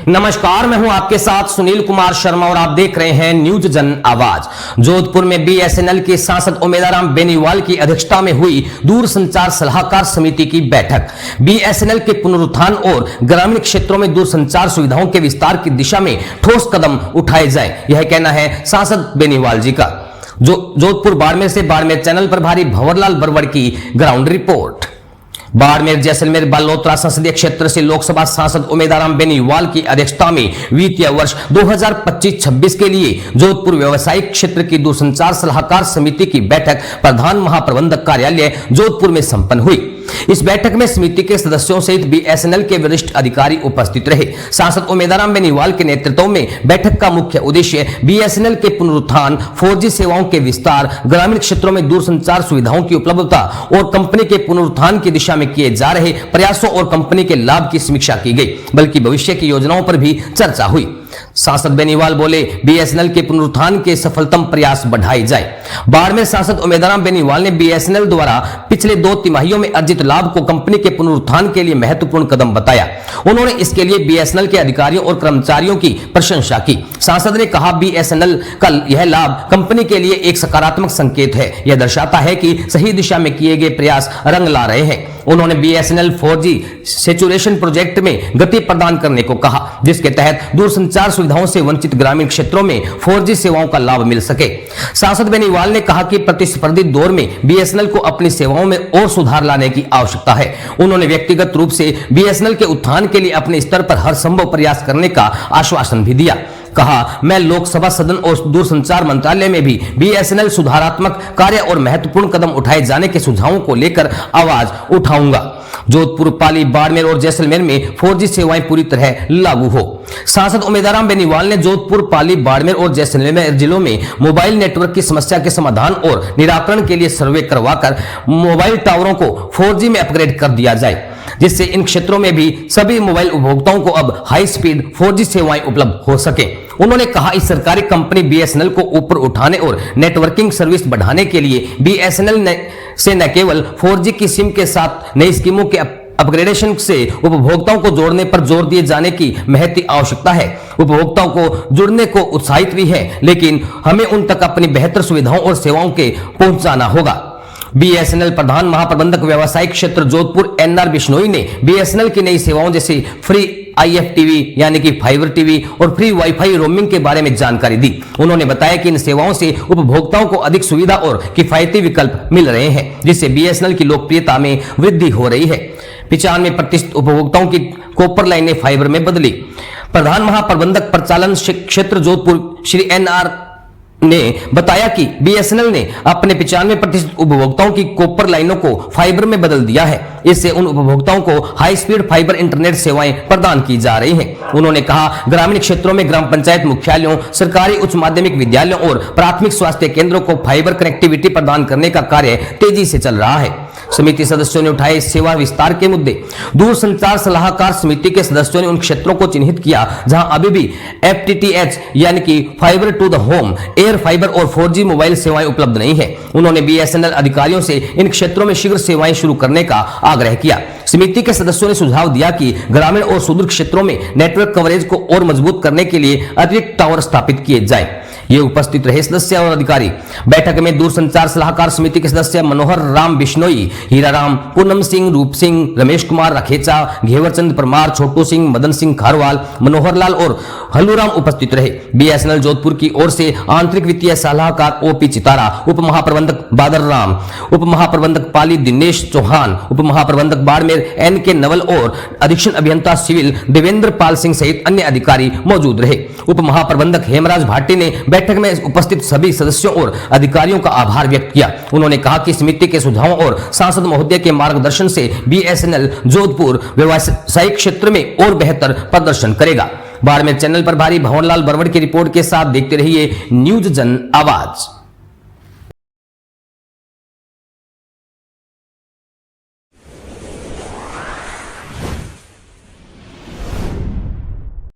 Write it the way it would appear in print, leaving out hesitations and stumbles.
नमस्कार, मैं हूं आपके साथ सुनील कुमार शर्मा और आप देख रहे हैं न्यूज जन आवाज। जोधपुर में बीएसएनएल के सांसद उमेदाराम बेनीवाल की अध्यक्षता में हुई दूरसंचार सलाहकार समिति की बैठक बीएसएनएल के पुनरुत्थान और ग्रामीण क्षेत्रों में दूरसंचार सुविधाओं के विस्तार की दिशा में ठोस कदम उठाए जाए, यह कहना है सांसद बेनीवाल जी का। जोधपुर बाड़मेर से बाड़मेर चैनल प्रभारी भंवरलाल बरवड़ की ग्राउंड रिपोर्ट। बाड़मेर जैसलमेर बालोतरा संसदीय क्षेत्र से लोकसभा सांसद उमेदाराम बेनीवाल की अध्यक्षता में वित्तीय वर्ष 2025-26 के लिए जोधपुर व्यवसायिक क्षेत्र की दूरसंचार सलाहकार समिति की बैठक प्रधान महाप्रबंधक कार्यालय जोधपुर में संपन्न हुई। इस बैठक में समिति के सदस्यों सहित बीएसएनएल के वरिष्ठ अधिकारी उपस्थित रहे। सांसद उमेदाराम बेनीवाल के नेतृत्व में बैठक का मुख्य उद्देश्य बीएसएनएल के पुनरुत्थान, 4G सेवाओं के विस्तार, ग्रामीण क्षेत्रों में दूरसंचार सुविधाओं की उपलब्धता और कंपनी के पुनरुत्थान की दिशा में किए जा रहे प्रयासों और कंपनी के लाभ की समीक्षा की गई, बल्कि भविष्य की योजनाओं पर भी चर्चा हुई। सांसद बेनीवाल बोले, बीएसएनएल के पुनरुत्थान के सफलतम प्रयास बढ़ाए जाए। बाड़मेर सांसद उमेदाराम बेनीवाल ने बीएसएनएल द्वारा पिछले 2 तिमाहियों में अर्जित लाभ को कंपनी के पुनरुत्थान के लिए महत्वपूर्ण कदम बताया। उन्होंने इसके लिए बीएसएनएल के अधिकारियों और कर्मचारियों की प्रशंसा की। सांसद ने कहा, बीएसएनएल का यह लाभ कंपनी के लिए एक सकारात्मक संकेत है। यह दर्शाता है कि सही दिशा में किए गए प्रयास रंग ला रहे हैं। उन्होंने बीएसएनएल 4G सैचुरेशन प्रोजेक्ट में गति प्रदान करने को कहा, जिसके तहत दूरसंचार सुविधाओं से वंचित ग्रामीण क्षेत्रों में 4G सेवाओं का लाभ मिल सके। सांसद बेनीवाल ने कहा कि प्रतिस्पर्धी दौर में बीएसएनएल को अपनी सेवाओं में और सुधार लाने की आवश्यकता है। उन्होंने व्यक्तिगत रूप से बीएसएनएल के उत्थान के लिए अपने स्तर पर हर संभव प्रयास करने का आश्वासन भी दिया। कहा, मैं लोकसभा सदन और दूरसंचार मंत्रालय में भी बीएसएनएल सुधारात्मक कार्य और महत्वपूर्ण कदम उठाए जाने के सुझावों को लेकर आवाज उठाऊंगा। जोधपुर, पाली, बाड़मेर और जैसलमेर में 4G सेवाएं पूरी तरह लागू हो। सांसद उमेदाराम बेनीवाल ने जोधपुर, पाली, बाड़मेर और जैसलमेर जिलों में मोबाइल नेटवर्क की समस्या के समाधान और निराकरण के लिए सर्वे करवाकर मोबाइल टावरों को 4G में अपग्रेड कर दिया जाए, जिससे इन क्षेत्रों में भी सभी मोबाइल उपभोक्ताओं को अब हाई स्पीड 4G सेवाएं उपलब्ध हो सके। उन्होंने कहा, इस सरकारी कंपनी बीएसएनएल को ऊपर उठाने और नेटवर्किंग सर्विस बढ़ाने के लिए बीएसएनएल से न केवल 4G की सिम के साथ नई स्कीमों के अपग्रेडेशन से उपभोक्ताओं को जोड़ने पर जोर दिए जाने की महती आवश्यकता है। उपभोक्ताओं को जुड़ने को उत्साहित भी है, लेकिन हमें उन तक अपनी बेहतर सुविधाओं और सेवाओं के पहुंचाना होगा। बीएसएनएल प्रधान महाप्रबंधक व्यवसायिक क्षेत्र जोधपुर एनआर बिश्नोई ने बीएसएनएल की नई सेवाओं जैसे फ्री IFTV यानी कि फाइबर टीवी और फ्री वाईफाई रोमिंग के बारे में जानकारी दी। उन्होंने बताया कि इन सेवाओं से उपभोक्ताओं को अधिक सुविधा और किफायती विकल्प मिल रहे हैं, जिससे बीएसएनएल की लोकप्रियता में वृद्धि हो रही है। 95% उपभोक्ताओं की कॉपर लाइनें फाइबर में बदली। प्रधान महाप्रबंधक प्रचालन क्षेत्र जोधपुर श्री NR ने बताया कि बीएसएनएल ने अपने 95% उपभोक्ताओं की कॉपर लाइनों को फाइबर में बदल दिया है। इससे उन उपभोक्ताओं को हाई स्पीड फाइबर इंटरनेट सेवाएं प्रदान की जा रही हैं। उन्होंने कहा, ग्रामीण क्षेत्रों में ग्राम पंचायत मुख्यालयों, सरकारी उच्च माध्यमिक विद्यालयों और प्राथमिक स्वास्थ्य केंद्रों को फाइबर कनेक्टिविटी प्रदान करने का कार्य तेजी से चल रहा है। समिति सदस्यों ने उठाए सेवा विस्तार के मुद्दे। दूरसंचार सलाहकार समिति के सदस्यों ने उन क्षेत्रों को चिन्हित किया जहां अभी भी FTTH यानी कि fibre to the home, air fibre और 4G मोबाइल सेवाएं उपलब्ध नहीं है। उन्होंने बीएसएनएल अधिकारियों से इन क्षेत्रों में शीघ्र सेवाएं शुरू करने का आग्रह किया। समिति के सदस्यों ने सुझाव दिया कि ग्रामीण और सुदूर क्षेत्रों में नेटवर्क कवरेज को और मजबूत करने के लिए अतिरिक्त टावर स्थापित किए जाएं। ये उपस्थित रहे सदस्य और अधिकारी। बैठक में दूरसंचार सलाहकार समिति के सदस्य मनोहर राम बिश्नोई, हीराराम, पूनम सिंह, रूप सिंह, रमेश कुमार रखेचा, घेवरचंद परमार, छोटू सिंह, मदन सिंह खारवाल, मनोहर लाल और हल्लूराम उपस्थित रहे। बीएसएनएल जोधपुर की ओर से आंतरिक वित्तीय सलाहकार OP चितारा, उप महाप्रबंधक बादर राम, उप महाप्रबंधक पाली दिनेश चौहान, उप महाप्रबंधक बाड़मेर NK नवल और अधीक्षण अभियंता सिविल देवेंद्र पाल सिंह सहित अन्य अधिकारी मौजूद रहे। उप महाप्रबंधक हेमराज भाटी ने बैठक में उपस्थित सभी सदस्यों और अधिकारियों का आभार व्यक्त किया। उन्होंने कहा कि समिति के सुझावों और सांसद महोदय के मार्गदर्शन से बीएसएनएल जोधपुर व्यवसायिक क्षेत्र में और बेहतर प्रदर्शन करेगा। बाड़मेर चैनल प्रभारी भंवरलाल बरवड़ की रिपोर्ट के साथ देखते रहिए न्यूज जन आवाज।